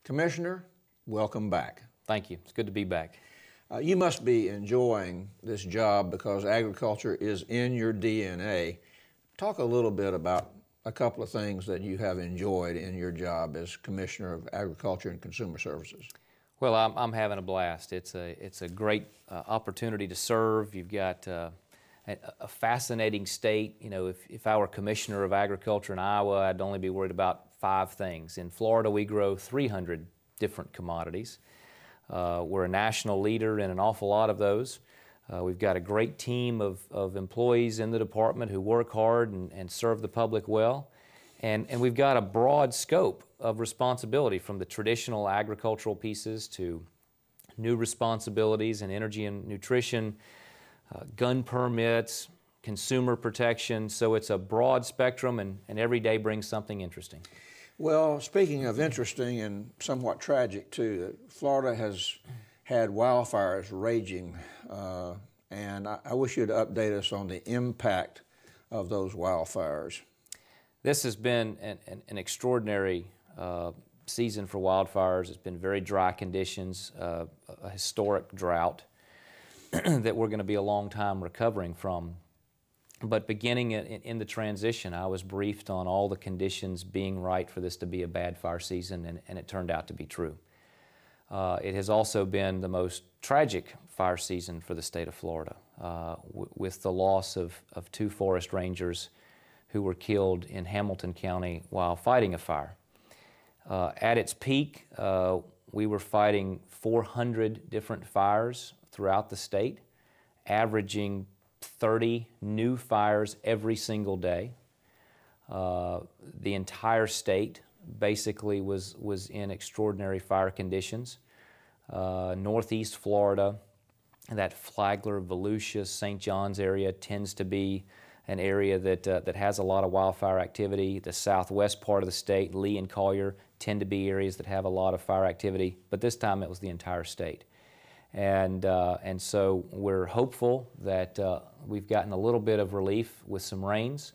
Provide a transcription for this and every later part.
Commissioner, welcome back. Thank you. It's good to be back. You must be enjoying this job because agriculture is in your DNA. Talk a little bit about a couple of things that you have enjoyed in your job as Commissioner of Agriculture and Consumer Services. Well, I'm having a blast. It's a great opportunity to serve. You've got a fascinating state. You know, if I were Commissioner of Agriculture in Iowa, I'd only be worried about 5 things. In Florida, we grow 300 different commodities. We're a national leader in an awful lot of those. We've got a great team of employees in the department who work hard and serve the public well. And we've got a broad scope of responsibility, from the traditional agricultural pieces to new responsibilities in energy and nutrition, gun permits, consumer protection. So it's a broad spectrum, and every day brings something interesting. Well, speaking of interesting and somewhat tragic too, Florida has had wildfires raging, and I wish you'd update us on the impact of those wildfires. This has been an extraordinary season for wildfires. It's been very dry conditions, a historic drought that we're going to be a long time recovering from. But beginning in the transition, I was briefed on all the conditions being right for this to be a bad fire season, and it turned out to be true. It has also been the most tragic fire season for the state of Florida, with the loss of 2 forest rangers who were killed in Hamilton County while fighting a fire. At its peak, we were fighting 400 different fires throughout the state, averaging 30 new fires every single day. The entire state basically was in extraordinary fire conditions. Northeast Florida, that Flagler, Volusia, St. John's area tends to be an area that has a lot of wildfire activity. The southwest part of the state, Lee and Collier, tend to be areas that have a lot of fire activity, but this time it was the entire state. And so we're hopeful that we've gotten a little bit of relief with some rains,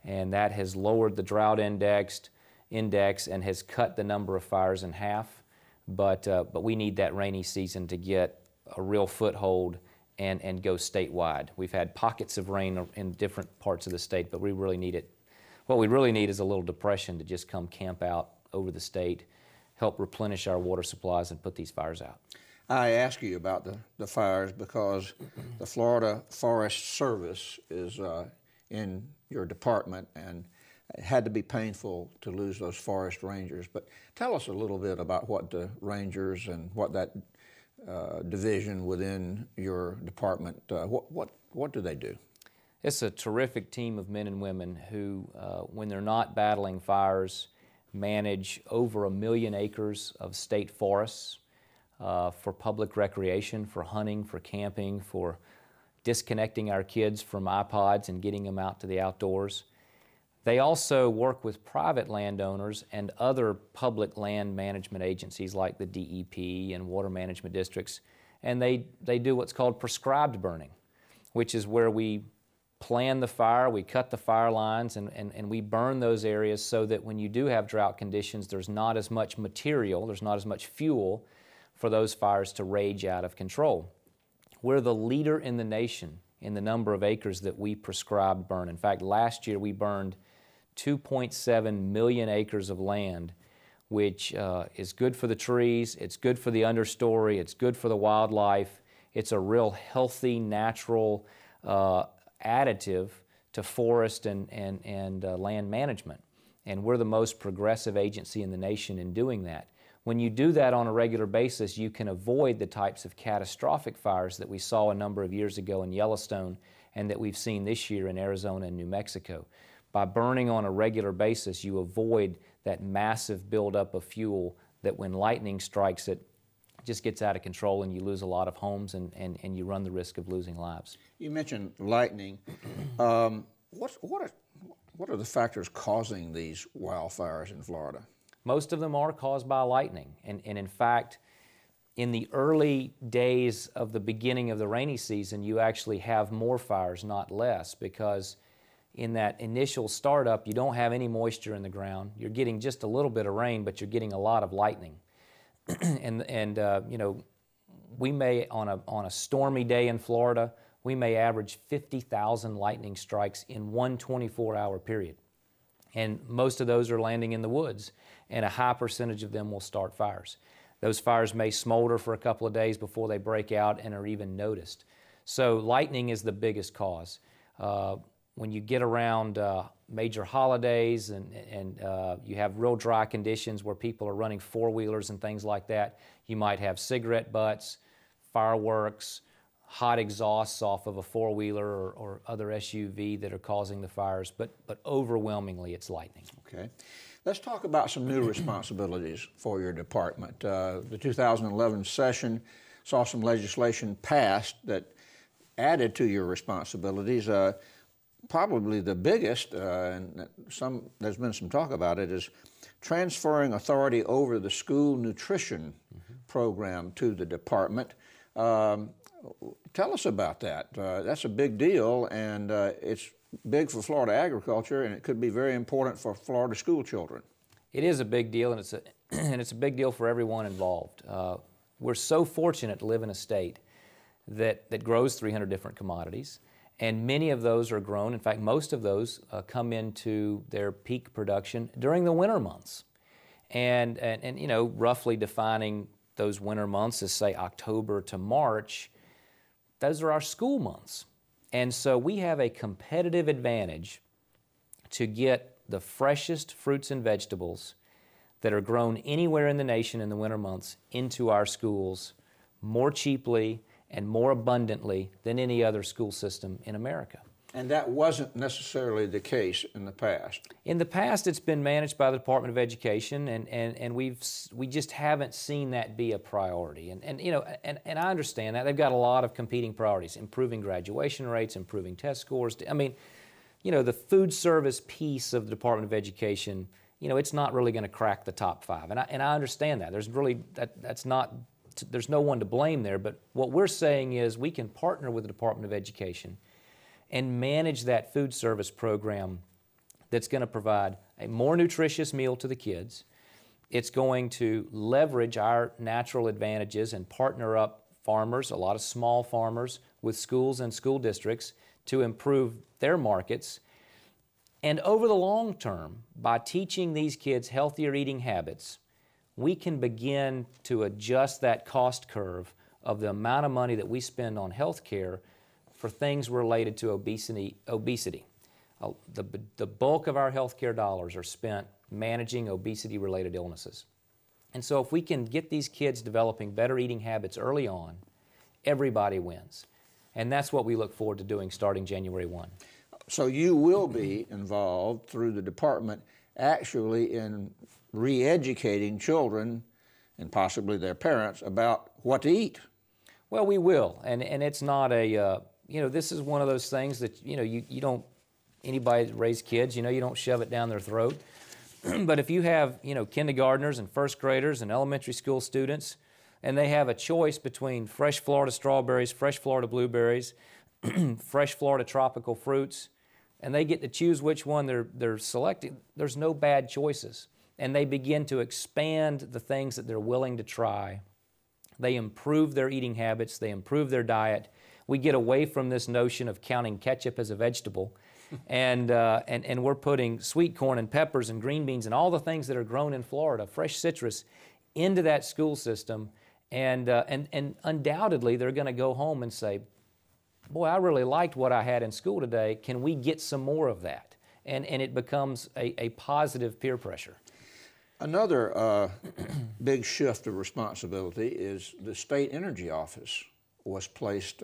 and that has lowered the drought index and has cut the number of fires in half. But we need that rainy season to get a real foothold and go statewide. We've had pockets of rain in different parts of the state, but we really need it. What we really need is a little depression to just come camp out over the state, help replenish our water supplies, and put these fires out. I ask you about the fires because the Florida Forest Service is in your department, and it had to be painful to lose those forest rangers. But tell us a little bit about what the rangers and what that division within your department, what do they do? It's a terrific team of men and women who, when they're not battling fires, manage over 1 million acres of state forests for public recreation, for hunting, for camping, for disconnecting our kids from iPods and getting them out to the outdoors. They also work with private landowners and other public land management agencies like the DEP and water management districts, and they do what's called prescribed burning, which is where we plan the fire, we cut the fire lines, and we burn those areas so that when you do have drought conditions, there's not as much material, there's not as much fuel for those fires to rage out of control. We're the leader in the nation in the number of acres that we prescribed burn. In fact, last year we burned 2.7 million acres of land, which is good for the trees, it's good for the understory, it's good for the wildlife. It's a real healthy, natural additive to forest and land management. And we're the most progressive agency in the nation in doing that. When you do that on a regular basis, you can avoid the types of catastrophic fires that we saw a number of years ago in Yellowstone and that we've seen this year in Arizona and New Mexico. By burning on a regular basis, you avoid that massive buildup of fuel that when lightning strikes it, just gets out of control and you lose a lot of homes and you run the risk of losing lives. You mentioned lightning. What are the factors causing these wildfires in Florida? Most of them are caused by lightning. And in fact, in the early days of the beginning of the rainy season, you actually have more fires, not less, because in that initial startup, you don't have any moisture in the ground. You're getting just a little bit of rain, but you're getting a lot of lightning. and you know, we may on a stormy day in Florida, we may average 50,000 lightning strikes in one 24-hour period. And most of those are landing in the woods, and a high percentage of them will start fires. Those fires may smolder for a couple of days before they break out and are even noticed. So lightning is the biggest cause. When you get around major holidays and you have real dry conditions where people are running four-wheelers and things like that, you might have cigarette butts, fireworks, hot exhausts off of a four-wheeler or other SUV that are causing the fires, but overwhelmingly it's lightning. Okay. Let's talk about some new responsibilities for your department. The 2011 session saw some legislation passed that added to your responsibilities. Probably the biggest, and there's been some talk about it, is transferring authority over the school nutrition program to the department. Tell us about that. That's a big deal, and it's big for Florida agriculture, and it could be very important for Florida school children. It is a big deal, and it's a big deal for everyone involved. We're so fortunate to live in a state that grows 300 different commodities, and many of those are grown. In fact, most of those come into their peak production during the winter months. And you know, roughly defining those winter months as, say, October to March, those are our school months. And so we have a competitive advantage to get the freshest fruits and vegetables that are grown anywhere in the nation in the winter months into our schools more cheaply and more abundantly than any other school system in America. And that wasn't necessarily the case in the past. In the past, it's been managed by the Department of Education, and we just haven't seen that be a priority. And you know, and I understand that. They've got a lot of competing priorities: improving graduation rates, improving test scores. I mean, you know, the food service piece of the Department of Education, you know, it's not really going to crack the top 5. And I understand that. There's really there's no one to blame there. But what we're saying is we can partner with the Department of Education and manage that food service program that's going to provide a more nutritious meal to the kids. It's going to leverage our natural advantages and partner up farmers, a lot of small farmers, with schools and school districts to improve their markets. And over the long term, by teaching these kids healthier eating habits, we can begin to adjust that cost curve of the amount of money that we spend on health care for things related to obesity. The bulk of our healthcare dollars are spent managing obesity-related illnesses. And so if we can get these kids developing better eating habits early on, everybody wins. And that's what we look forward to doing starting January 1. So you will be involved through the department actually in re-educating children and possibly their parents about what to eat. Well, we will. And it's not a... you know, this is one of those things that, you know, you don't, anybody that raise kids, you know, you don't shove it down their throat. But if you have, you know, kindergartners and first graders and elementary school students, and they have a choice between fresh Florida strawberries, fresh Florida blueberries, fresh Florida tropical fruits, and they get to choose which one they're selecting, there's no bad choices. And they begin to expand the things that they're willing to try. They improve their eating habits, they improve their diet. We get away from this notion of counting ketchup as a vegetable, and we're putting sweet corn and peppers and green beans and all the things that are grown in Florida, fresh citrus, into that school system, and undoubtedly they're going to go home and say, boy, I really liked what I had in school today. Can we get some more of that? And it becomes a positive peer pressure. Another big shift of responsibility is the State Energy Office was placed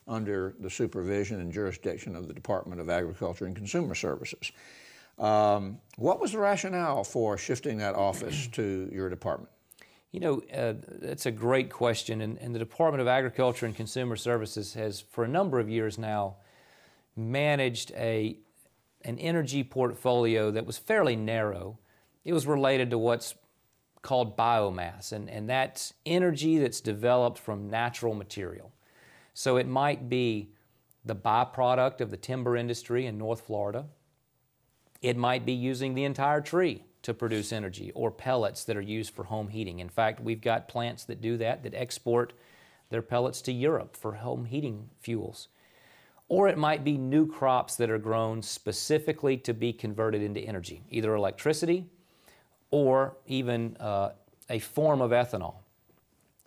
under the supervision and jurisdiction of the Department of Agriculture and Consumer Services. What was the rationale for shifting that office to your department? You know, that's a great question, and the Department of Agriculture and Consumer Services has, for a number of years now, managed an energy portfolio that was fairly narrow. It was related to what's called biomass, and that's energy that's developed from natural material. So it might be the byproduct of the timber industry in North Florida. It might be using the entire tree to produce energy, or pellets that are used for home heating. In fact, we've got plants that do that, that export their pellets to Europe for home heating fuels. Or it might be new crops that are grown specifically to be converted into energy, either electricity or even a form of ethanol.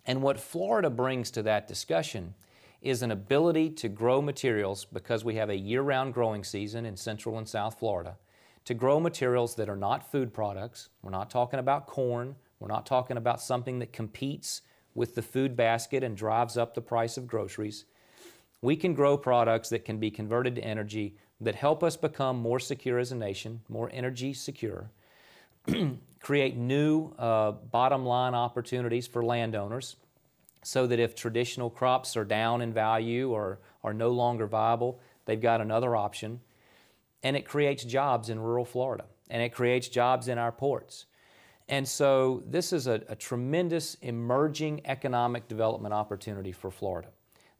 And what Florida brings to that discussion is an ability to grow materials, because we have a year-round growing season in Central and South Florida, to grow materials that are not food products. We're not talking about corn. We're not talking about something that competes with the food basket and drives up the price of groceries. We can grow products that can be converted to energy that help us become more secure as a nation, more energy secure, create new bottom line opportunities for landowners, so that if traditional crops are down in value or are no longer viable, they've got another option. And it creates jobs in rural Florida, and it creates jobs in our ports. And so this is a tremendous emerging economic development opportunity for Florida.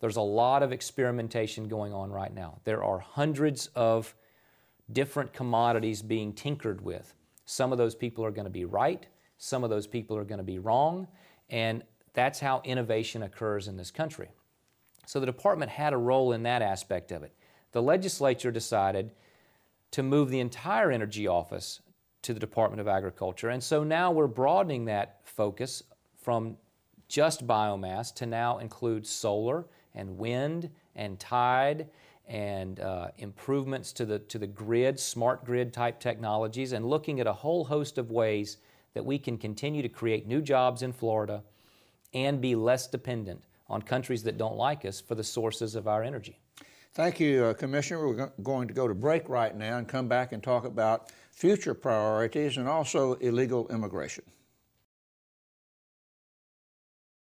There's a lot of experimentation going on right now. There are hundreds of different commodities being tinkered with. Some of those people are going to be right, some of those people are going to be wrong, and that's how innovation occurs in this country. So the department had a role in that aspect of it. The legislature decided to move the entire energy office to the Department of Agriculture, and so now we're broadening that focus from just biomass to now include solar and wind and tide and improvements to the grid, smart grid type technologies, and looking at a whole host of ways that we can continue to create new jobs in Florida and be less dependent on countries that don't like us for the sources of our energy. Thank you, Commissioner. We're going to go to break right now and come back and talk about future priorities and also illegal immigration.